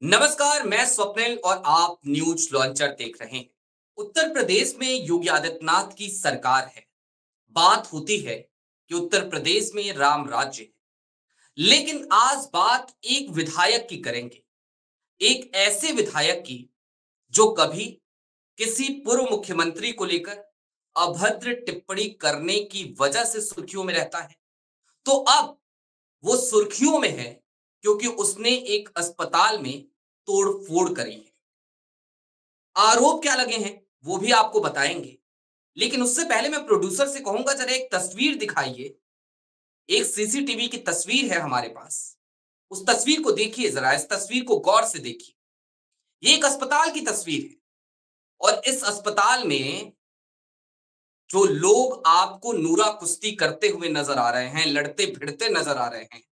नमस्कार, मैं स्वप्निल और आप न्यूज लॉन्चर देख रहे हैं। उत्तर प्रदेश में योगी आदित्यनाथ की सरकार है। बात होती है कि उत्तर प्रदेश में राम राज्य है। लेकिन आज बात एक विधायक की करेंगे। एक ऐसे विधायक की जो कभी किसी पूर्व मुख्यमंत्री को लेकर अभद्र टिप्पणी करने की वजह से सुर्खियों में रहता है। तो अब वो सुर्खियों में है क्योंकि उसने एक अस्पताल में तोड़फोड़ करी है। आरोप क्या लगे हैं वो भी आपको बताएंगे। लेकिन उससे पहले मैं प्रोड्यूसर से कहूंगा, जरा एक तस्वीर दिखाइए। एक सीसीटीवी की तस्वीर है हमारे पास। उस तस्वीर को देखिए, जरा इस तस्वीर को गौर से देखिए। ये एक अस्पताल की तस्वीर है और इस अस्पताल में जो लोग आपको नूरा कुश्ती करते हुए नजर आ रहे हैं, लड़ते भिड़ते नजर आ रहे हैं,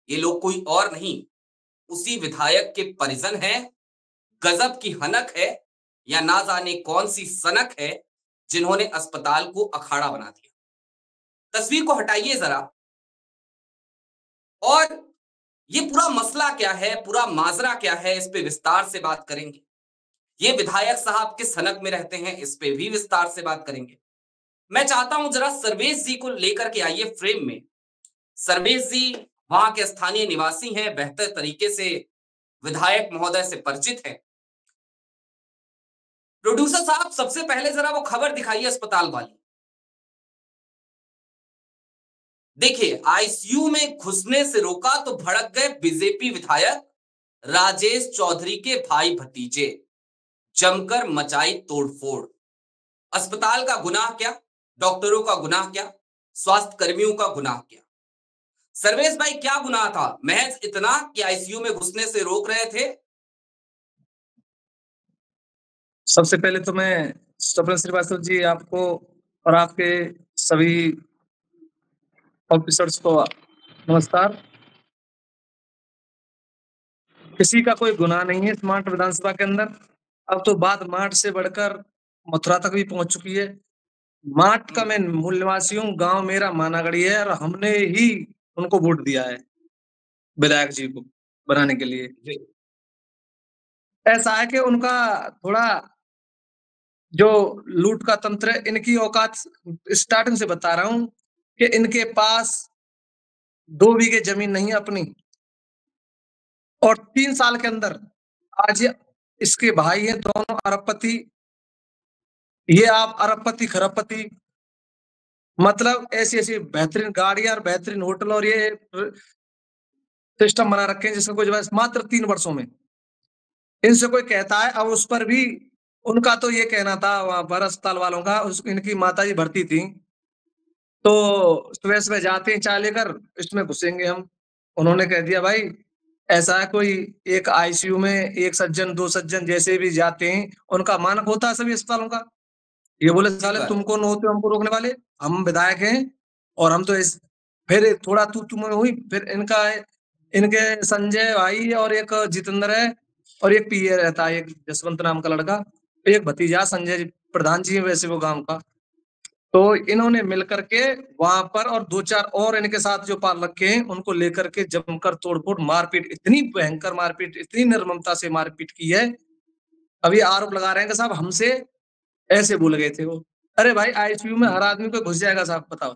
ये लोग कोई और नहीं, उसी विधायक के परिजन हैं। गजब की हनक है या ना जाने कौन सी सनक है जिन्होंने अस्पताल को अखाड़ा बना दिया। तस्वीर को हटाइए जरा। और ये पूरा मसला क्या है, पूरा माजरा क्या है, इस पे विस्तार से बात करेंगे। ये विधायक साहब किस हनक में रहते हैं, इस पे भी विस्तार से बात करेंगे। मैं चाहता हूं जरा सर्वेश जी को लेकर के आइए फ्रेम में। सर्वेश जी वहां के स्थानीय निवासी हैं, बेहतर तरीके से विधायक महोदय से परिचित हैं। प्रोड्यूसर साहब, सबसे पहले जरा वो खबर दिखाइए अस्पताल वाली। देखिए, आईसीयू में घुसने से रोका तो भड़क गए बीजेपी विधायक राजेश चौधरी के भाई भतीजे, जमकर मचाई तोड़फोड़। अस्पताल का गुनाह क्या, डॉक्टरों का गुनाह क्या, स्वास्थ्य कर्मियों का गुनाह क्या? सर्वेश भाई, क्या गुनाह था? महज इतना कि आईसीयू में घुसने से रोक रहे थे? सबसे पहले तो मैं स्वप्न श्रीवास्तव जी आपको और आपके सभी ऑफिसर्स को नमस्कार। किसी का कोई गुनाह नहीं है स्मार्ट विधानसभा के अंदर। अब तो बात मार्ट से बढ़कर मथुरा तक भी पहुंच चुकी है। मार्ट का मैं मूल निवासी हूँ, गांव मेरा मानागढ़ी है और हमने ही उनको वोट दिया है विधायक जी को बनाने के लिए। जी। ऐसा है कि उनका थोड़ा जो लूट का तंत्र है, इनकी औकात स्टार्टिंग से बता रहा हूँ कि इनके पास 2 बीघे जमीन नहीं है अपनी, और 3 साल के अंदर आज इसके भाई हैं दोनों अरबपति। ये आप अरबपति खरबपति, मतलब ऐसी ऐसी बेहतरीन गाड़ियां और बेहतरीन होटल और ये सिस्टम बना रखे हैं जिसका कुछ मात्र 3 वर्षों में। इनसे कोई कहता है, अब उस पर भी उनका तो ये कहना था वहां पर अस्पताल वालों का, इनकी माता जी भर्ती थी तो सुबह सुबह जाते हैं चाय लेकर, इसमें घुसेंगे हम। उन्होंने कह दिया भाई ऐसा है, कोई एक आईसीयू में एक सज्जन 2 सज्जन जैसे भी जाते हैं, उनका मानक होता है सभी अस्पतालों का। ये बोले ठीक साले बात तुम है। कौन होते हो हमको रोकने वाले, हम विधायक हैं और हम तो इस। फिर थोड़ा तू तुम हुई, फिर इनके संजय भाई और एक जितेंद्र है और एक पीए रहता है, एक जसवंत नाम का लड़का, एक भतीजा संजय प्रधान जी है वैसे वो गांव का। तो इन्होंने मिलकर के वहां पर और 2-4 और इनके साथ जो पाल रखे हैं उनको लेकर के जमकर तोड़फोड़ मारपीट, इतनी भयंकर मारपीट, इतनी निर्ममता से मारपीट की है। अभी आरोप लगा रहे हैं कि साहब हमसे ऐसे बोल गए थे वो। अरे भाई आईसीयू में हर आदमी को घुस जाएगा साहब, बताओ।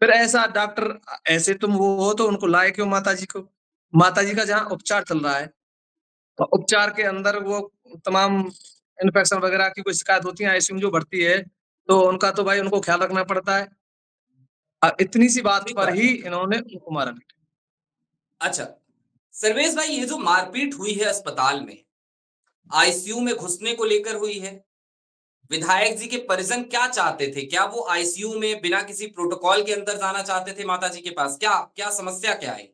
फिर ऐसा डॉक्टर, ऐसे तुम वो हो तो उनको लाए क्यों माता जी को? माता जी का जहाँ उपचार चल रहा है तो उपचार के अंदर वो तमाम इन्फेक्शन वगैरह की कोई शिकायत होती है आईसीयू में जो भर्ती है, तो उनका तो भाई उनको ख्याल रखना पड़ता है। इतनी सी बात ठीक पर बात ही है। इन्होंने उनको मारा। अच्छा, सर्वेश भाई, ये जो मारपीट हुई है अस्पताल में, आईसीयू में घुसने को लेकर हुई है, विधायक जी के परिजन क्या चाहते थे? क्या वो आईसीयू में बिना किसी प्रोटोकॉल के अंदर जाना चाहते थे माता जी के पास? क्या क्या समस्या क्या आई?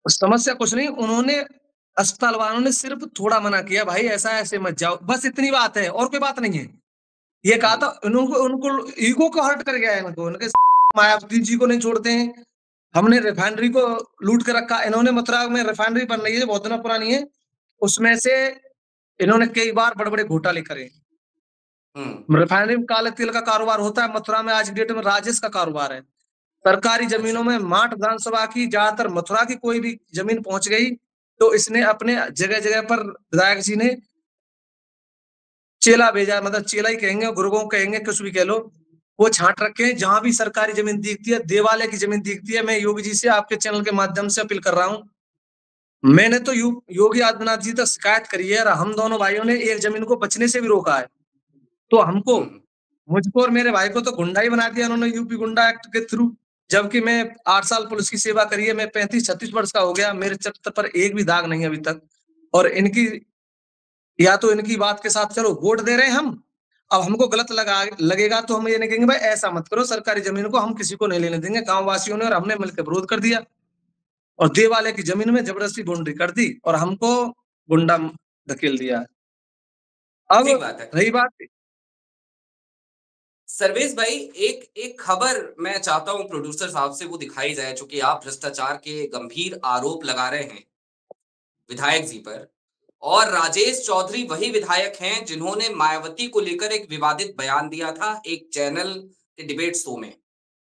समस्या कुछ नहीं, उन्होंने अस्पताल वालों ने सिर्फ थोड़ा मना किया, भाई ऐसा ऐसे मत जाओ, बस इतनी बात है और कोई बात नहीं है। ये कहा था उनको, उनको ईगो को हर्ट कर गया है इनको, उनके मायावती जी को नहीं छोड़ते हैं। हमने रिफाइनरी को लूट कर रखा, इन्होंने मथुरा में रिफाइनरी बन रही है जो बहुत दिनों पुरानी है, उसमें से इन्होंने कई बार बड़े बड़े घोटाले करे। हम्म। रिफाइनरी में काले तेल का कारोबार होता है, मथुरा में आज की डेट में राजेश का कारोबार है। सरकारी अच्छा। जमीनों में माठ विधानसभा की ज्यादातर, मथुरा की कोई भी जमीन पहुंच गई तो इसने अपने जगह-जगह पर विधायक जी ने चेला भेजा, मतलब चेला ही कहेंगे, गुरगों कहेंगे, कुछ भी कह लो। वो छांट रखे हैं, जहाँ भी सरकारी ज़मीन दिखती है, देवालय की ज़मीन दिखती है, मैं योगी जी से आपके चैनल के माध्यम से अपील कर रहा हूँ। मैंने तो योगी आदित्यनाथ जी तक शिकायत करी है और हम दोनों भाइयों ने एक ज़मीन को बचने से भी रोका है। तो हमको, हम्म। मुझको और मेरे भाई को तो गुंडा ही बना दिया उन्होंने यूपी गुंडा एक्ट के थ्रू। जबकि मैं 8 साल पुलिस की सेवा करी है, मैं 35-36 वर्ष का हो गया, मेरे चरित्र पर एक भी दाग नहीं है अभी तक। और इनकी, या तो इनकी बात के साथ चलो वोट दे रहे हैं हम, अब हमको गलत लगेगा तो हम ये नहीं कहेंगे भाई ऐसा मत करो, सरकारी जमीन को हम किसी को नहीं लेने देंगे। गांव वासियों ने और हमने मिलकर विरोध कर दिया और देवालय की जमीन में जबरदस्ती बाउंड्री कर दी और हमको गुंडा धकेल दिया। अब ठीक बात है। रही बात, सर्वेश भाई, एक एक खबर मैं चाहता हूं प्रोड्यूसर साहब से वो दिखाई जाए, चूंकि आप भ्रष्टाचार के गंभीर आरोप लगा रहे हैं विधायक जी पर, और राजेश चौधरी वही विधायक हैं जिन्होंने मायावती को लेकर एक विवादित बयान दिया था एक चैनल के डिबेट शो में।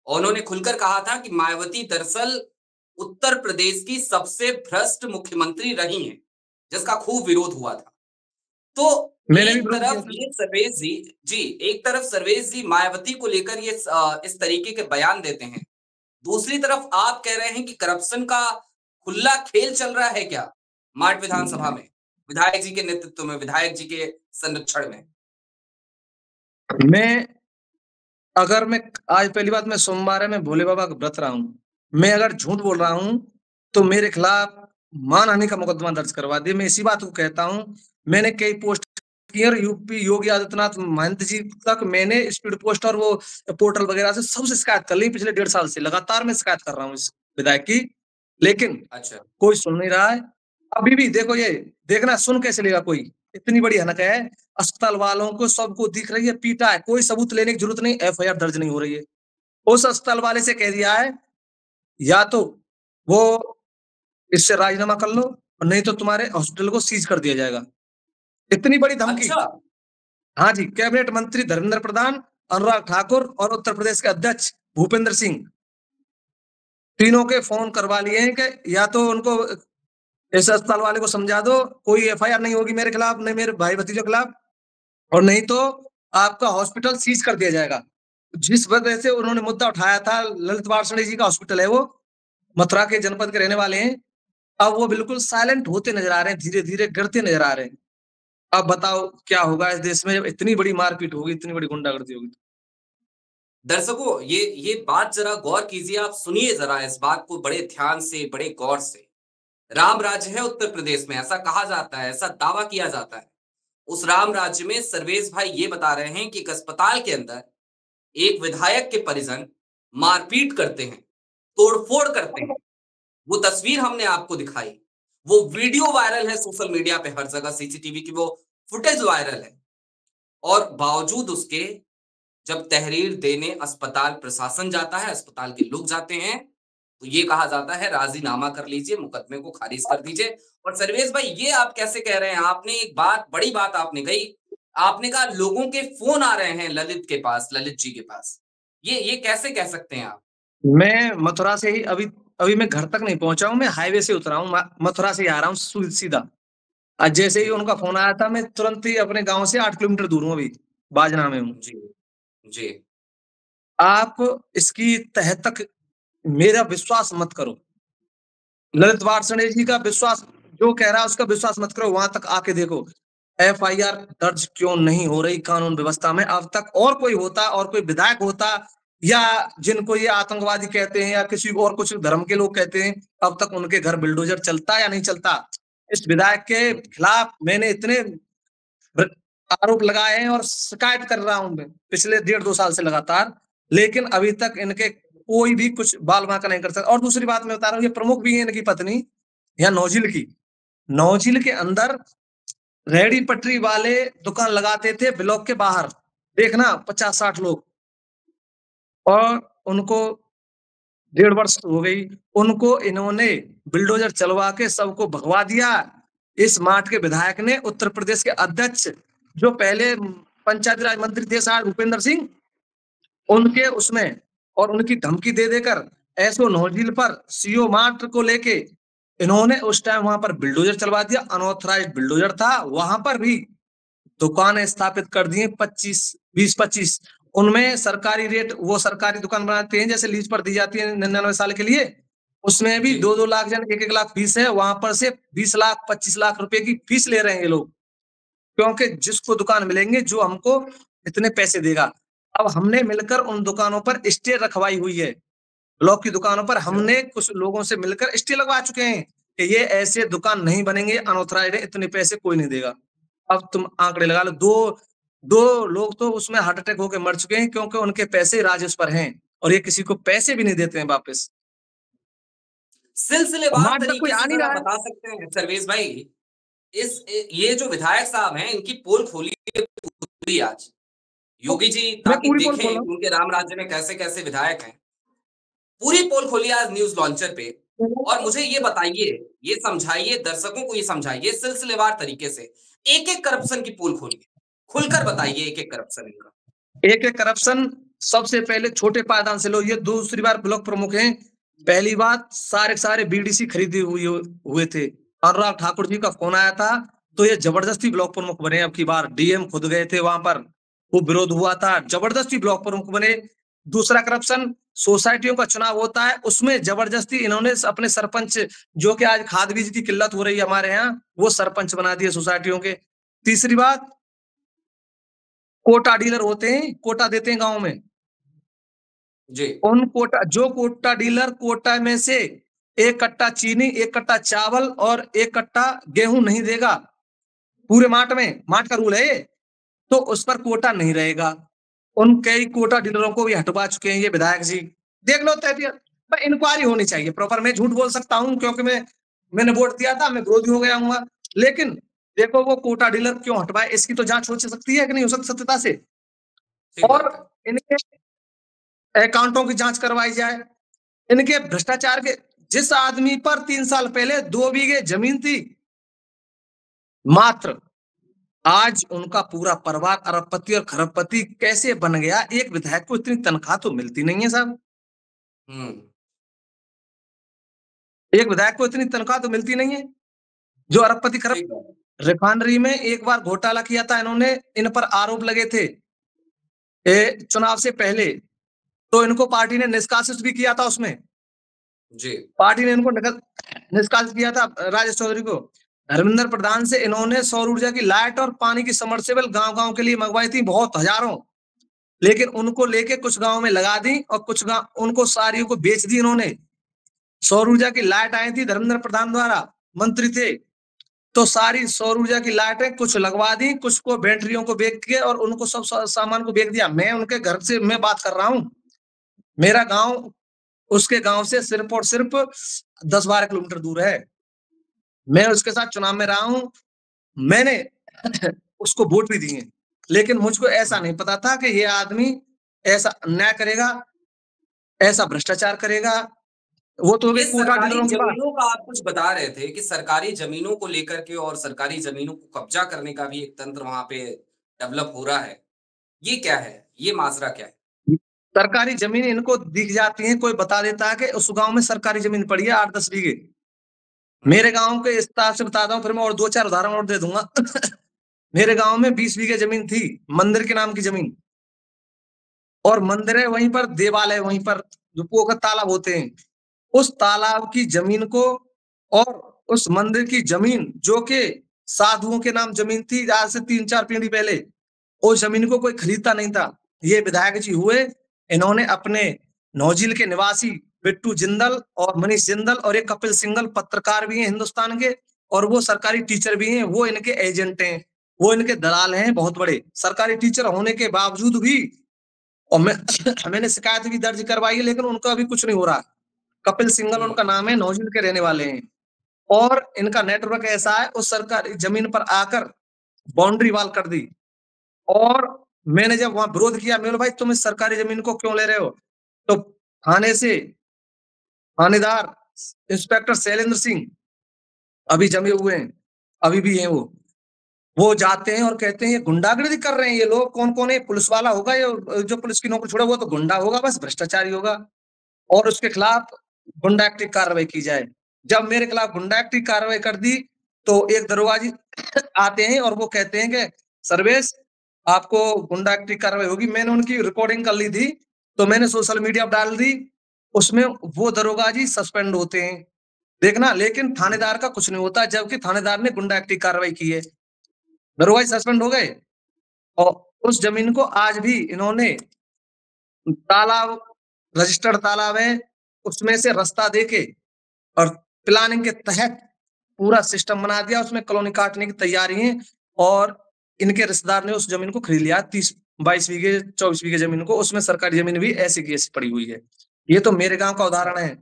और उन्होंने खुलकर कहा था कि मायावती दरअसल उत्तर प्रदेश की सबसे भ्रष्ट मुख्यमंत्री रही हैं, जिसका खूब विरोध हुआ था। तो मैंने भी एक विरोध किया तरफ था। ये सर्वेश जी, जी, एक तरफ सर्वेश जी मायावती को लेकर ये इस तरीके के बयान देते हैं। दूसरी तरफ आप कह रहे हैं कि करप्शन का खुला खेल चल रहा है क्या मार्ट विधानसभा में, विधायक जी के नेतृत्व में, विधायक जी के संरक्षण में? मैं, अगर मैं, आज पहली बात, मैं सोमवार है, मैं भोले बाबा का व्रत रहा हूँ। मैं अगर झूठ बोल रहा हूँ तो मेरे खिलाफ मानहानि का मुकदमा दर्ज करवा दिए। मैं इसी बात को कहता हूँ, मैंने कई पोस्ट की और यूपी योगी आदित्यनाथ महंत जी तक मैंने स्पीड पोस्ट और वो पोर्टल वगैरह से सबसे शिकायत कर ली। पिछले 1.5 साल से लगातार मैं शिकायत कर रहा हूँ इस विधायक की, लेकिन अच्छा। कोई सुन नहीं रहा है। अभी भी देखो, ये देखना, सुन कैसे लेगा कोई, इतनी बड़ी हनक है। अस्पताल वालों को सबको दिख रही है, पीटा है, कोई सबूत लेने की जरूरत नहीं, एफआईआर दर्ज नहीं हो रही है। उस अस्पताल वाले से कह दिया है, या तो वो इससे राजीनामा कर लो और नहीं तो तुम्हारे हॉस्पिटल को सीज कर दिया जाएगा। इतनी बड़ी धमकी। अच्छा। हाँ जी, कैबिनेट मंत्री धर्मेंद्र प्रधान, अनुराग ठाकुर और उत्तर प्रदेश के अध्यक्ष भूपेंद्र सिंह, तीनों के फोन करवा लिए हैं कि या तो उनको इस अस्पताल वाले को समझा दो, कोई एफआईआर नहीं होगी मेरे खिलाफ, नहीं मेरे भाई भतीजों के खिलाफ, और नहीं तो आपका हॉस्पिटल सीज कर दिया जाएगा। जिस वजह से उन्होंने मुद्दा उठाया था, ललित वार्ष्णेय जी का हॉस्पिटल है वो, मथुरा के जनपद के रहने वाले हैं। अब वो बिल्कुल साइलेंट होते नजर आ रहे हैं, धीरे धीरे गिरते नजर आ रहे हैं। अब बताओ क्या होगा इस देश में जब इतनी बड़ी मारपीट होगी, इतनी बड़ी गुंडागर्दी होगी। दर्शकों, ये बात जरा गौर कीजिए, आप सुनिए जरा इस बात को बड़े ध्यान से, बड़े गौर से। राम राज्य है उत्तर प्रदेश में, ऐसा कहा जाता है, ऐसा दावा किया जाता है। उस राम राज्य में सर्वेश भाई ये बता रहे हैं कि एक अस्पताल के अंदर एक विधायक के परिजन मारपीट करते हैं, तोड़फोड़ करते हैं। वो तस्वीर हमने आपको दिखाई, वो वीडियो वायरल है सोशल मीडिया पे, हर जगह सीसीटीवी की वो फुटेज वायरल है। और बावजूद उसके जब तहरीर देने अस्पताल प्रशासन जाता है, अस्पताल के लोग जाते हैं, तो ये कहा जाता है राजीनामा कर लीजिए, मुकदमे को खारिज कर दीजिए। और सर्वेश भाई, ये आप कैसे कह रहे हैं? आपने एक बात, बड़ी बात आपने कही, आपने कहा लोगों के फोन आ रहे हैं ललित के पास, ललित जी के पास। ये कैसे कह सकते हैं आप? मैं मथुरा से ही अभी अभी मैं घर तक नहीं पहुंचा हूँ, मैं हाईवे से उतरा हूँ, मथुरा से ही आ रहा हूँ सीधा। आज जैसे ही जी, उनका फोन आया था, मैं तुरंत ही अपने गांव से 8 किलोमीटर दूर हूँ, अभी बाजना में हूँ। जी, जी। आप इसकी तह तक मेरा विश्वास मत करो, ललित वार्ष्णेय जी का विश्वास, जो कह रहा है उसका विश्वास मत करो, वहां तक आके देखो एफआईआर दर्ज क्यों नहीं हो रही कानून व्यवस्था में अब तक। और कोई होता, और कोई विधायक होता, या जिनको ये आतंकवादी कहते हैं या किसी और कुछ धर्म के लोग कहते हैं, अब तक उनके घर बिल्डोजर चलता या नहीं चलता। इस विधायक के खिलाफ मैंने इतने आरोप लगाए हैं और शिकायत कर रहा हूं मैं पिछले 1.5-2 साल से लगातार, लेकिन अभी तक इनके कोई भी कुछ बाल बांका नहीं कर सकता। और दूसरी बात मैं बता रहा हूँ, ये प्रमुख भी है इनकी पत्नी, यहाँ नौजिल की, नौजिल के अंदर रेहड़ी पटरी वाले दुकान लगाते थे ब्लॉक के बाहर, देखना 50-60 लोग, और उनको 1.5 वर्ष हो गई, उनको इन्होंने बिल्डोजर चलवा के सबको भगवा दिया। इस मार्ट के विधायक ने, उत्तर प्रदेश के अध्यक्ष, जो पहले पंचायती राज मंत्री थे साहब भूपेंद्र सिंह, उनके उसमें और उनकी धमकी दे देकर एसओ नौजिल पर सीओ मार्ट को लेके इन्होंने उस टाइम वहां पर बिल्डोजर चलवा दिया, अनऑथराइज्ड बिल्डोजर था, वहां पर भी दुकानें स्थापित कर दी 25 उनमें सरकारी रेट, वो सरकारी दुकान बनाते हैं जैसे लीज पर दी जाती है 99 साल के लिए, उसमें भी जी 2-2 लाख जन 1-1 लाख फीस है, वहां पर से 20 लाख 25 लाख रुपए की फीस ले रहे हैं ये लोग, क्योंकि जिसको दुकान मिलेंगे जो हमको इतने पैसे देगा। अब हमने मिलकर उन दुकानों पर स्टे रखवाई हुई है, ब्लॉक की दुकानों पर अच्छा हमने कुछ लोगों से मिलकर स्टे लगवा चुके हैं कि ये ऐसे दुकान नहीं बनेंगे, अनऑथराइज्ड है, इतने पैसे कोई नहीं देगा। अब तुम आंकड़े लगा लो, दो दो लोग तो उसमें हार्ट अटैक होकर मर चुके हैं क्योंकि उनके पैसे राजस्व पर हैं और ये किसी को पैसे भी नहीं देते हैं वापस। सिलसिलेवार हमारे तक कोई तरीके आ से नहीं जरा रहा है। बता सकते हैं सर्वेश भाई, ये जो विधायक साहब हैं इनकी पोल खोली है पूरी आज तो योगी जी, मैं ताकि पूरी पोल खोल देखें रहा कि उनके राम राज्य में कैसे कैसे विधायक हैं। पूरी पोल खोली आज न्यूज लॉन्चर पे। और हूँ। मुझे ये बताइए, ये समझाइए, दर्शकों को ये समझाइए सिलसिलेवार तरीके से, एक एक करप्शन की पोल खोलिए, खुलकर बताइए एक एक करप्शन इनका। एक एक करप्शन, सबसे पहले छोटे पायदान से लो, ये दूसरी बार ब्लॉक प्रमुख हैं। पहली बात, सारे सारे बीडीसी खरीदे हुए थे, अनुराग ठाकुर जी का फोन आया था तो ये जबरदस्ती ब्लॉक प्रमुख बने। अब की बार डीएम खुद गए थे वहां पर, वो विरोध हुआ था, जबरदस्ती ब्लॉक प्रमुख बने। दूसरा करप्शन, सोसाइटियों का चुनाव होता है उसमें जबरदस्ती इन्होंने अपने सरपंच, जो कि आज खाद बीज की किल्लत हो रही है हमारे यहाँ, वो सरपंच बना दिए सोसाइटियों के। तीसरी बात, कोटा डीलर होते हैं, कोटा देते हैं गांव में, जी उन कोटा, जो कोटा डीलर कोटा में से 1 कट्टा चीनी, 1 कट्टा चावल और 1 कट्टा गेहूं नहीं देगा पूरे मार्ट में, मार्ट का रूल है ये, तो उस पर कोटा नहीं रहेगा। उन कई कोटा डीलरों को भी हटवा चुके हैं ये विधायक जी। देख लो तहरीर, पर इंक्वायरी होनी चाहिए प्रॉपर। मैं झूठ बोल सकता हूँ क्योंकि मैंने वोट दिया था, मैं विरोधी हो गया हूँ, लेकिन देखो वो कोटा डीलर क्यों हटवाए, इसकी तो जांच हो सकती है कि नहीं हो सकती सत्यता से। ठीक और बात है। इनके अकाउंटों की जांच करवाई जाए, इनके भ्रष्टाचार के, जिस आदमी पर 3 साल पहले 2 बीघे जमीन थी मात्र, आज उनका पूरा परिवार अरबपति और खरबपति कैसे बन गया। एक विधायक को इतनी तनख्वाह तो मिलती नहीं है साहब, हम्म। एक विधायक को इतनी तनख्वाह तो मिलती नहीं है जो अरबपति खरब। ठीक बात है। रिफाइनरी में एक बार घोटाला किया था इन्होंने, इन पर आरोप लगे थे चुनाव से पहले, तो इनको पार्टी ने निष्कासित भी किया था उसमें, जी पार्टी ने इनको निष्कासित किया था राजेश चौधरी को। धर्मेंद्र प्रधान से इन्होंने सौर ऊर्जा की लाइट और पानी की समरसेबल गांव गांव के लिए मंगवाई थी, बहुत हजारों, लेकिन उनको लेके कुछ गांव में लगा दी और कुछ गांव उनको सारियों को बेच दी इन्होंने। सौर ऊर्जा की लाइट आई थी धर्मेंद्र प्रधान द्वारा, मंत्री थे, तो सारी सौर ऊर्जा की लाइटें कुछ लगवा दी, कुछ को बैटरियों को बेच के और उनको सब सामान को बेच दिया। मैं उनके घर से मैं बात कर रहा हूँ, मेरा गांव उसके गांव से सिर्फ और सिर्फ 10-12 किलोमीटर दूर है। मैं उसके साथ चुनाव में रहा हूँ, मैंने उसको वोट भी दिए, लेकिन मुझको ऐसा नहीं पता था कि ये आदमी ऐसा अन्याय करेगा, ऐसा भ्रष्टाचार करेगा। वो तो हो गए ये कोटा सरकारी डीलरों की बात। जमीनों का आप कुछ बता रहे थे कि सरकारी जमीनों को लेकर के और सरकारी जमीनों को कब्जा करने का भी एक तंत्र वहां पे डेवलप हो रहा है। ये क्या है? ये माजरा क्या है? सरकारी जमीन इनको दिख जाती है, कोई बता देता है कि उस गांव में सरकारी जमीन पड़ी है 8-10 बीघे। हम्म। मेरे गांव के इस तरह से बताता हूँ, फिर मैं और 2-4 उदाहरण और दे दूंगा। मेरे गांव में 20 बीघे जमीन थी, मंदिर के नाम की जमीन, और मंदिर है वहीं पर, देवालय वहीं पर, जो पोखर तालाब होते हैं, उस तालाब की जमीन को और उस मंदिर की जमीन, जो कि साधुओं के नाम जमीन थी आज से 3-4 पीढ़ी पहले, उस जमीन को कोई खरीदता नहीं था। ये विधायक जी हुए, इन्होंने अपने नौजिल के निवासी बिट्टू जिंदल और मनीष जिंदल और एक कपिल सिंगल पत्रकार भी हैं हिंदुस्तान के, और वो सरकारी टीचर भी हैं, वो इनके एजेंट हैं, वो इनके दलाल हैं बहुत बड़े, सरकारी टीचर होने के बावजूद भी। और मैंने शिकायत भी दर्ज करवाई है, लेकिन उनका अभी कुछ नहीं हो रहा। कपिल सिंगल हम्म। उनका नाम है, नौजिल के रहने वाले हैं, और इनका नेटवर्क ऐसा है, उस सरकारी जमीन पर आकर बाउंड्री वॉल कर दी। और मैंने जब वहां विरोध किया, मैं बोला भाई तुम इस सरकारी जमीन को क्यों ले रहे हो, तो थाने से थानेदार इंस्पेक्टर शैलेंद्र सिंह अभी जमे हुए हैं, अभी भी हैं वो जाते हैं और कहते हैं ये गुंडागर्दी कर रहे हैं ये लोग, कौन कौन है, पुलिस वाला होगा, ये जो पुलिस की नौकरी छोड़ा वो तो गुंडा होगा, बस भ्रष्टाचारी होगा, और उसके खिलाफ गुंडा एक्ट की कार्रवाई की जाए। जब मेरे खिलाफ गुंडा एक्ट की कार्रवाई कर दी, तो एक दरोगा जी आते हैं और वो कहते हैं कि सर्वेश आपको गुंडा एक्ट की कार्रवाई होगी। मैंने उनकी रिकॉर्डिंग कर ली थी, तो मैंने सोशल मीडिया पर डाल दी। उसमें वो दरोगा जी सस्पेंड होते हैं। देखना, लेकिन थानेदार का कुछ नहीं होता, जबकि थानेदार ने गुंडा एक्ट की कार्रवाई की है। दरोगा जी सस्पेंड हो गए और उस जमीन को आज भी इन्होंने तालाब, रजिस्टर्ड तालाब है, उसमें से रास्ता देके और प्लानिंग के तहत पूरा सिस्टम बना दिया, उसमें कॉलोनी काटने की तैयारी है। और इनके रिश्तेदार ने उस जमीन को खरीद लिया, 30-22 बीघे 24 बीघे जमीन को, उसमें सरकारी जमीन भी ऐसी की ऐसी पड़ी हुई है। ये तो मेरे गांव का उदाहरण है।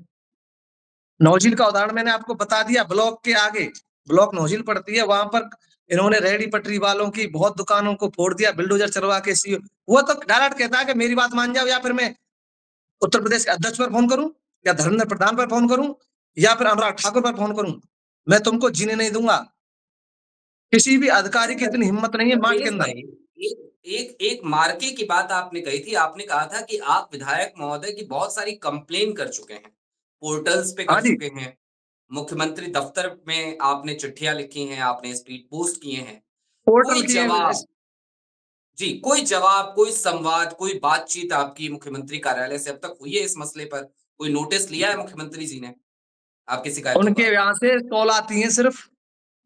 नौझील का उदाहरण मैंने आपको बता दिया। ब्लॉक के आगे ब्लॉक नौझील पड़ती है, वहां पर इन्होंने रेहड़ी पटरी वालों की बहुत दुकानों को फोड़ दिया, बिल्डोजर चलवा के। सी वो तो डायरेक्ट कहता है कि मेरी बात मान जाओ, या फिर मैं उत्तर प्रदेश के अध्यक्ष पर फोन करूं, या धर्मेंद्र प्रधान पर फोन करूं, या फिर अनुराग ठाकुर पर फोन करूं, मैं तुमको जीने नहीं दूंगा। किसी भी अधिकारी अच्छा की इतनी हिम्मत नहीं है माठ के सर्वेश अंदर। भाई, एक एक एक मार्के की बात आपने कही थी। आपने कहा था कि आप विधायक महोदय की बहुत सारी कंप्लेन कर चुके हैं, पोर्टल्स पे हाँ कर जी, चुके हैं, मुख्यमंत्री दफ्तर में आपने चिट्ठियां लिखी हैं, आपने स्पीड पोस्ट किए हैं। पोर्टल कोई की है। जवाब, जी, कोई जवाब, कोई संवाद, कोई बातचीत आपकी मुख्यमंत्री कार्यालय से अब तक हुई है इस मसले पर? कोई नोटिस लिया है मुख्यमंत्री जी ने आपकी शिकायतों उनके का? यहाँ से कॉल आती है सिर्फ।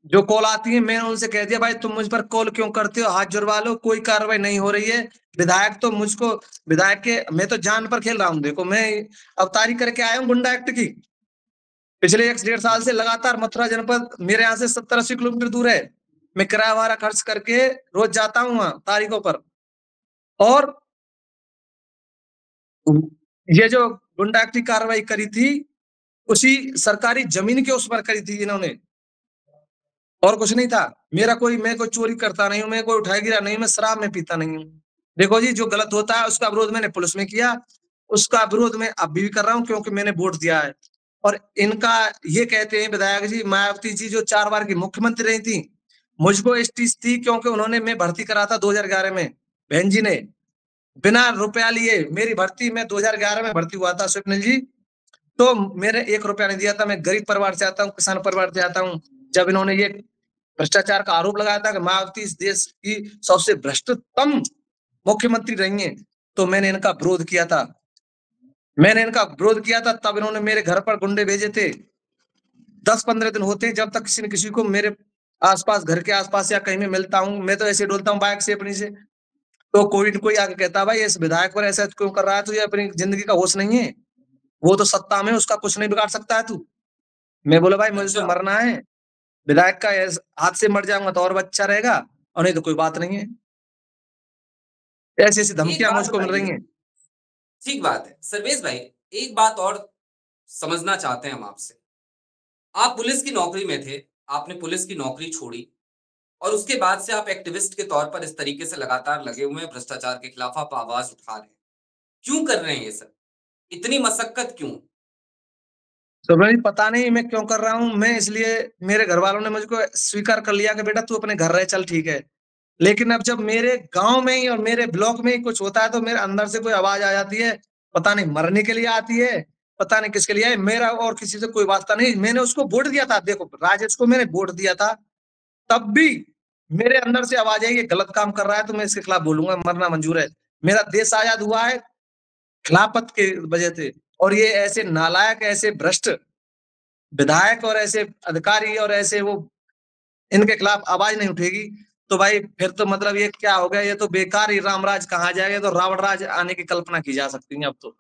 जो कॉल आती है, मैंने उनसे कह दिया भाई तुम मुझ पर कॉल क्यों करते हो, हाथ जुड़वा लो, कोई कार्रवाई नहीं हो रही है। विधायक तो मुझको, विधायक के मैं तो जान पर खेल रहा हूँ। देखो, मैं अवतारी करके आया हूँ गुंडा एक्ट की। पिछले 1 से 1.5 साल से लगातार मथुरा जनपद मेरे यहाँ से 70-80 किलोमीटर दूर है। मैं किराया भाड़ा खर्च करके रोज जाता हूँ वहां तारीखों पर। और ये जो गुंडा एक्ट की कार्रवाई करी थी, उसी सरकारी जमीन के उस पर करी थी इन्होंने, और कुछ नहीं था। मैं कोई चोरी करता नहीं हूँ, मैं कोई उठाई गिरा नहीं, मैं शराब में पीता नहीं हूँ। देखो जी, जो गलत होता है उसका विरोध मैंने पुलिस में किया, उसका विरोध मैं अब भी कर रहा हूँ, क्योंकि मैंने वोट दिया है। और इनका ये कहते हैं विधायक जी, मायावती जी जो 4 बार की मुख्यमंत्री रही थी, मुझको एसटी थी, क्योंकि उन्होंने मैं भर्ती करा था 2011 में। बहन जी ने बिना रुपया लिए मेरी भर्ती में 2011 में भर्ती हुआ था स्वप्निल जी। तो मेरे 1 रुपया नहीं दिया था। मैं गरीब परिवार से आता हूँ, किसान परिवार से आता हूँ। जब इन्होंने ये भ्रष्टाचार का आरोप लगाया था कि मायावती इस देश की सबसे भ्रष्टतम मुख्यमंत्री रही हैं, तो मैंने इनका विरोध किया था। तब इन्होंने मेरे घर पर गुंडे भेजे थे। 10-15 दिन होते हैं जब तक किसी न किसी को मेरे आसपास, घर के आसपास या कहीं में मिलता हूँ। मैं तो ऐसे डोलता हूँ बाइक से अपनी से, तो कोई न कोई आके कहता है भाई इस विधायक पर ऐसा क्यों कर रहा है, तुझे अपनी जिंदगी का होश नहीं है, वो तो सत्ता में, उसका कुछ नहीं बिगाड़ सकता है तू। मैं बोला भाई मुझे तो अच्छा, मरना है, विधायक का हाथ से मर जाऊंगा तो और अच्छा रहेगा, और नहीं तो कोई बात नहीं है। ऐसी ऐसी एक धमकियां बात मुझको मिल रही बताइए, हैं। ठीक बात है। सर्वेश भाई, एक बात और समझना चाहते हैं हम आपसे। आप पुलिस की नौकरी में थे, आपने पुलिस की नौकरी छोड़ी और उसके बाद से आप एक्टिविस्ट के तौर पर इस तरीके से लगातार लगे हुए हैं, भ्रष्टाचार के खिलाफ आप आवाज़ उठा रहे हैं। क्यों कर रहे हैं ये सब? इतनी मशक्कत क्यों? तो भाई पता नहीं मैं क्यों कर रहा हूँ। मैं इसलिए, मेरे घर वालों ने मुझको स्वीकार कर लिया कि बेटा तू अपने घर रह, चल ठीक है। लेकिन अब जब मेरे गांव में ही और मेरे ब्लॉक में ही कुछ होता है, तो मेरे अंदर से कोई आवाज आ जाती है। पता नहीं मरने के लिए आती है, पता नहीं किसके लिए है। मेरा और किसी से कोई वास्ता नहीं। मैंने उसको वोट दिया था, देखो राजेश को मैंने वोट दिया था, तब भी मेरे अंदर से आवाज आई ये गलत काम कर रहा है तो मैं इसके खिलाफ बोलूंगा, मरना मंजूर है। मेरा देश आजाद हुआ है खिलाफत के वजह से। और ये ऐसे नालायक, ऐसे भ्रष्ट विधायक और ऐसे अधिकारी और ऐसे वो, इनके खिलाफ आवाज नहीं उठेगी तो भाई फिर तो मतलब ये क्या हो गया, ये तो बेकार ही रामराज कहा जाएगा, ये तो रावण राज आने की कल्पना की जा सकती है अब तो।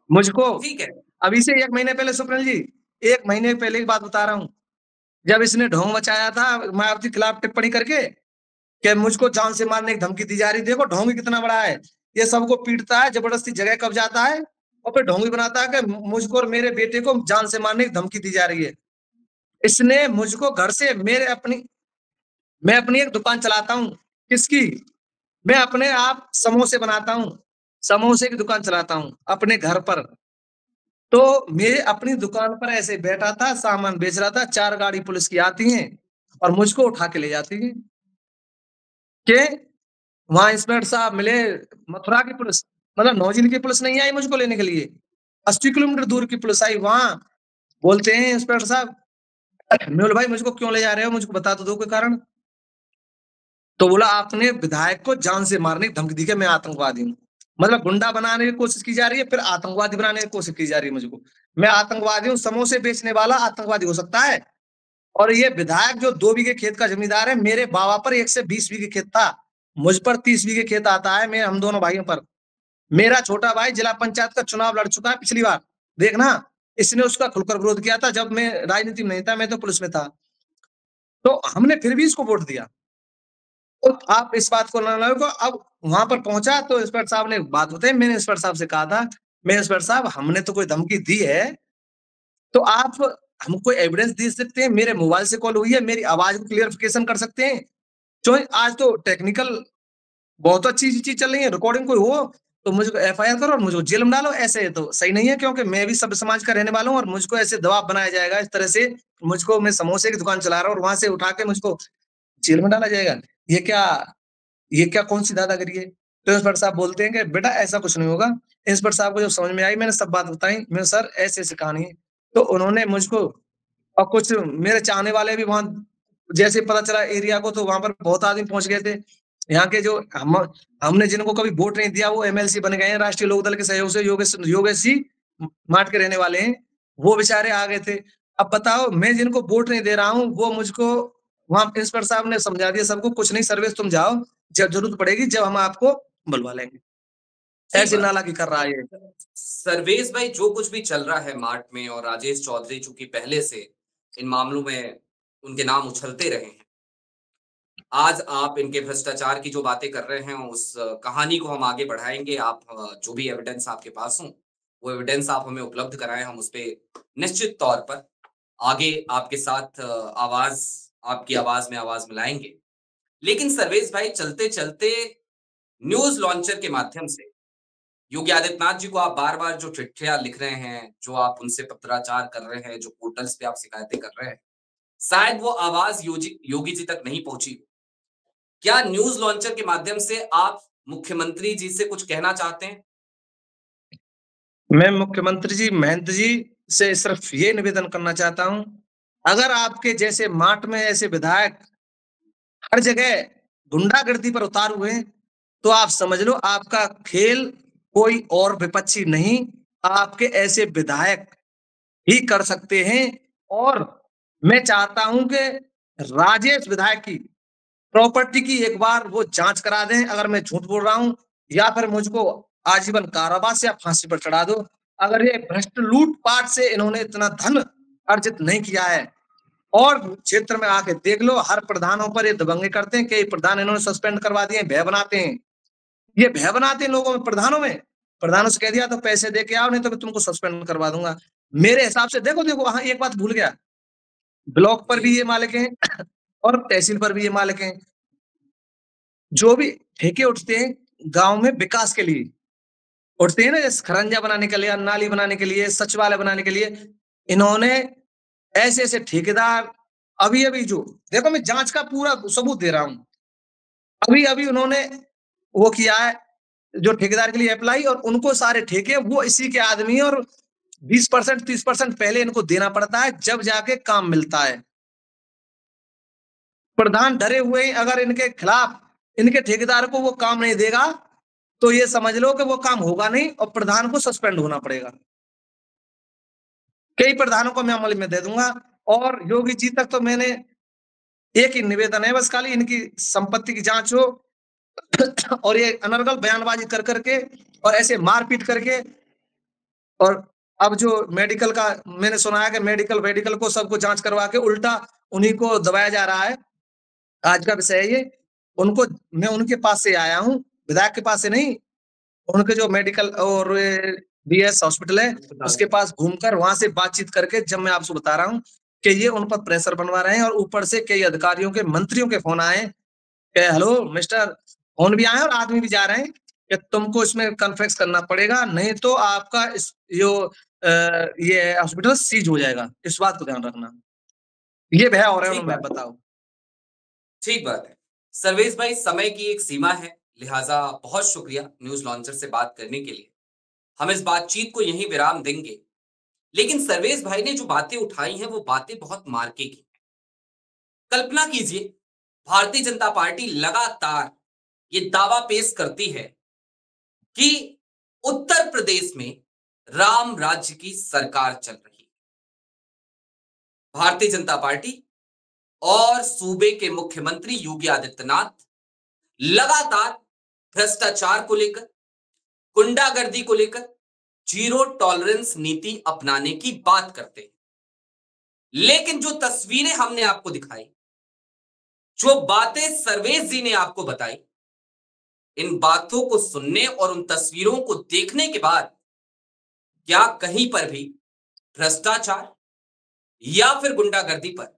मुझको ठीक है। अभी से 1 महीने पहले, स्वप्निल जी 1 महीने पहले की बात बता रहा हूँ, जब इसने ढोंग मचाया था मायावती के खिलाफ टिप्पणी करके कि मुझको जान से मारने की धमकी दी जा रही। देखो ढोंग कितना बड़ा है, ये सबको पीटता है, जबरदस्ती जगह कब जाता है, और फिर ढोंगी बनाता है कि मुझको और मेरे बेटे को जान से मारने की धमकी दी जा रही है। इसने मुझको घर से, मैं अपनी एक दुकान चलाता हूँ। किसकी? मैं अपने आप समोसे बनाता हूँ, समोसे की दुकान चलाता हूँ अपने घर पर। तो मैं अपनी दुकान पर ऐसे बैठा था, सामान बेच रहा था, 4 गाड़ी पुलिस की आती हैं और मुझको उठा के ले जाती है कि वहां इंस्पेक्टर साहब मिले। मथुरा की पुलिस, मतलब नौजिल की पुलिस नहीं आई मुझको लेने के लिए, 80 किलोमीटर दूर की पुलिस आई वहां। बोलते हैं इंस्पेक्टर साहब, मैं बोला भाई मुझको क्यों ले जा रहे हो? मुझको बता तो दो कोई कारण। तो बोला आपने विधायक को जान से मारने की धमकी दी है, मैं आतंकवादी हूँ। मतलब गुंडा बनाने की कोशिश की जा रही है, फिर आतंकवादी बनाने की कोशिश की जा रही है मुझको। मैं आतंकवादी हूँ, समोसे बेचने वाला आतंकवादी हो सकता है? और ये विधायक जो 2 बीघे खेत का जमींदार है, मेरे बाबा पर 1 से 20 बीघे खेत था। मुझ पर 30 बीघे खेत आता है, मैं हम दोनों भाइयों पर। मेरा छोटा भाई जिला पंचायत का चुनाव लड़ चुका है पिछली बार। देखना, इसने उसका खुलकर विरोध किया था जब मैं राजनीति में नहीं था, मैं तो पुलिस में था। तो हमने फिर भी इसको वोट दिया। तो आप इस बात को ना को अब वहां पर पहुंचा तो इंस्पेक्टर साहब ने बात बताई। मैंने इंस्पेक्टर साहब से कहा था, मैं इंस्पेक्टर साहब हमने तो कोई धमकी दी है, तो आप हमको एविडेंस दे सकते हैं? मेरे मोबाइल से कॉल हुई है, मेरी आवाज को क्लियरिफिकेशन कर सकते हैं? जो आज तो टेक्निकल बहुत अच्छी चीज चल रही है, रिकॉर्डिंग कोई हो तो मुझको एफआईआर करो और मुझको जेल में डालो। ऐसे तो सही नहीं है, क्योंकि मैं भी सभ्य समाज का रहने वाला हूँ और मुझको ऐसे दबाव बनाया जाएगा इस तरह से। मुझको, मैं समोसे की दुकान चला रहा हूँ और वहां से उठा के मुझको जेल में डाला जाएगा। ये क्या ये क्या कौन सी दादागिरी है? तो इंस्पेक्टर साहब बोलते हैं कि बेटा ऐसा कुछ नहीं होगा। इंस्पेक्टर साहब को जब समझ में आई, मैंने सब बात बताई, मैं सर ऐसे ऐसे कहानी है। तो उन्होंने मुझको, और कुछ मेरे चाहने वाले भी वहां, जैसे पता चला एरिया को, तो वहां पर बहुत आदमी पहुंच गए थे। यहाँ के जो हमने जिनको कभी वोट नहीं दिया वो एमएलसी बन गए हैं राष्ट्रीय लोकदल के सहयोग से। योगेश योगेश जी माट के रहने वाले हैं, वो बेचारे आ गए थे। अब बताओ, मैं जिनको वोट नहीं दे रहा हूँ वो मुझको, वहां इंस्पेक्टर साहब ने समझा दिया सबको, कुछ नहीं सर्वेश तुम जाओ, जब जरूरत पड़ेगी जब हम आपको बुलवा लेंगे। ठीक ऐसी बात नालायकी कर रहा है ये। है। सर्वेश भाई, जो कुछ भी चल रहा है मार्ट में, और राजेश चौधरी चूंकि पहले से इन मामलों में उनके नाम उछलते रहे हैं, आज आप इनके भ्रष्टाचार की जो बातें कर रहे हैं उस कहानी को हम आगे बढ़ाएंगे। आप जो भी एविडेंस आपके पास हो वो एविडेंस आप हमें उपलब्ध कराएं, हम उस पे निश्चित तौर पर आगे आपके साथ आपकी आवाज में आवाज मिलाएंगे। लेकिन सर्वेश भाई, चलते चलते न्यूज लॉन्चर के माध्यम से योगी आदित्यनाथ जी को आप बार-बार जो चिट्ठियाँ लिख रहे हैं, जो आप उनसे पत्राचार कर रहे हैं, जो पोर्टल्स पे आप शिकायतें कर रहे हैं, शायद वो आवाज़ योजी योगी जी तक नहीं पहुँची। क्या न्यूज़ लॉन्चर के माध्यम से आप मुख्यमंत्री जी से कुछ कहना चाहते हैं? मैं मुख्यमंत्री जी महंत जी से सिर्फ ये निवेदन करना चाहता हूँ, अगर आपके जैसे माट में ऐसे विधायक हर जगह गुंडागर्दी पर उतारू हुए हैं, तो आप समझ लो आपका खेल कोई और विपक्षी नहीं, आपके ऐसे विधायक ही कर सकते हैं। और मैं चाहता हूं कि राजेश विधायक की प्रॉपर्टी की एक बार वो जांच करा दें, अगर मैं झूठ बोल रहा हूं, या फिर मुझको आजीवन कारावास या फांसी पर चढ़ा दो। अगर ये भ्रष्ट लूटपाट से इन्होंने इतना धन अर्जित नहीं किया है, और क्षेत्र में आके देख लो, हर प्रधानों पर ये दबंगे करते हैं। कई प्रधान इन्होंने सस्पेंड करवा दिए, भय बनाते हैं। ये भय बनाते हैं लोगों में, प्रधानों में। प्रधानों से कह दिया तो पैसे दे के आओ, नहीं तो मैं तुमको सस्पेंड करवा दूंगा। मेरे हिसाब से देखो देखो, हाँ एक बात भूल गया, ब्लॉक पर जी, भी ये मालिक हैं और तहसील पर भी ये मालिक हैं। जो भी ठेके उठते हैं गांव में विकास के लिए उठते हैं ना, जैसे खरंजा बनाने के लिए, नाली बनाने के लिए, सचिवालय बनाने के लिए, इन्होंने ऐसे ऐसे ठेकेदार, अभी अभी जो, देखो मैं जांच का पूरा सबूत दे रहा हूं, अभी अभी उन्होंने वो किया है जो ठेकेदार के लिए अप्लाई, और उनको सारे ठेके वो इसी के आदमी है, और 20% 30% पहले इनको देना पड़ता है, जब जाके काम मिलता है। प्रधान डरे हुए हैं, अगर इनके खिलाफ इनके ठेकेदार को वो काम नहीं देगा तो ये समझ लो कि वो काम होगा नहीं और प्रधान को सस्पेंड होना पड़ेगा। कई प्रधानों को मैं अमल में दे दूंगा। और योगी जी तक तो मैंने एक ही निवेदन है बस, खाली इनकी संपत्ति की जांच हो और ये अनर्गल बयानबाजी कर करके और ऐसे मारपीट करके, और अब जो मेडिकल का मैंने सुना है कि मेडिकल वेडिकल को सबको जांच करवा के उल्टा उन्हीं को दबाया जा रहा है। आज का विषय है ये। उनको, मैं उनके पास से आया हूँ, विधायक के पास से नहीं। उनके जो मेडिकल और बीएस हॉस्पिटल है उसके पास घूमकर वहां से बातचीत करके, जब मैं आपको बता रहा हूँ कि ये उन पर प्रेशर बनवा रहे हैं, और ऊपर से कई अधिकारियों के, मंत्रियों के फोन आए कि हेलो मिस्टर, फोन भी आए और आदमी भी जा रहे हैं कि तुमको इसमें कन्फेक्स करना पड़ेगा, नहीं तो आपका इस जो ये हॉस्पिटल सीज हो जाएगा। इस बात को ध्यान रखना। ये भय हो रहे हैं ठीक उनमें, बात है, बताओ। ठीक बात है। सर्वेश भाई, समय की एक सीमा है, लिहाज़ा बहुत शुक्रिया न्यूज़ लॉन्चर से बात करने के लिए। हम इस बातचीत को यहीं विराम देंगे। लेकिन सर्वेश भाई ने जो बातें उठाई हैं वो बातें बहुत मार्के की। कल्पना कीजिए, भारतीय जनता पार्टी लगातार ये दावा पेश करती है कि उत्तर प्रदेश में राम राज्य की सरकार चल रही है। भारतीय जनता पार्टी और सूबे के मुख्यमंत्री योगी आदित्यनाथ लगातार भ्रष्टाचार को लेकर, गुंडागर्दी को लेकर जीरो टॉलरेंस नीति अपनाने की बात करते हैं। लेकिन जो तस्वीरें हमने आपको दिखाई, जो बातें सर्वेश जी ने आपको बताई, इन बातों को सुनने और उन तस्वीरों को देखने के बाद क्या कहीं पर भी भ्रष्टाचार या फिर गुंडागर्दी पर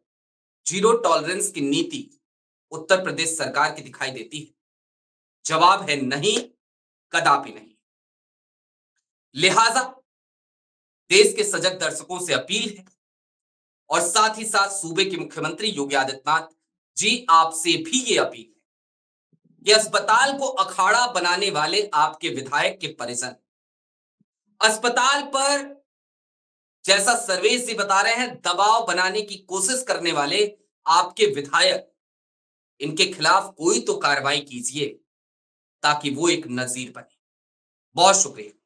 जीरो टॉलरेंस की नीति उत्तर प्रदेश सरकार की दिखाई देती है? जवाब है नहीं, कदापि नहीं। लिहाजा देश के सजग दर्शकों से अपील है और साथ ही साथ सूबे के मुख्यमंत्री योगी आदित्यनाथ जी आपसे भी ये अपील है कि अस्पताल को अखाड़ा बनाने वाले आपके विधायक के परिजन, अस्पताल पर जैसा सर्वेश जी बता रहे हैं दबाव बनाने की कोशिश करने वाले आपके विधायक, इनके खिलाफ कोई तो कार्रवाई कीजिए ताकि वो एक नजीर बने। बहुत शुक्रिया।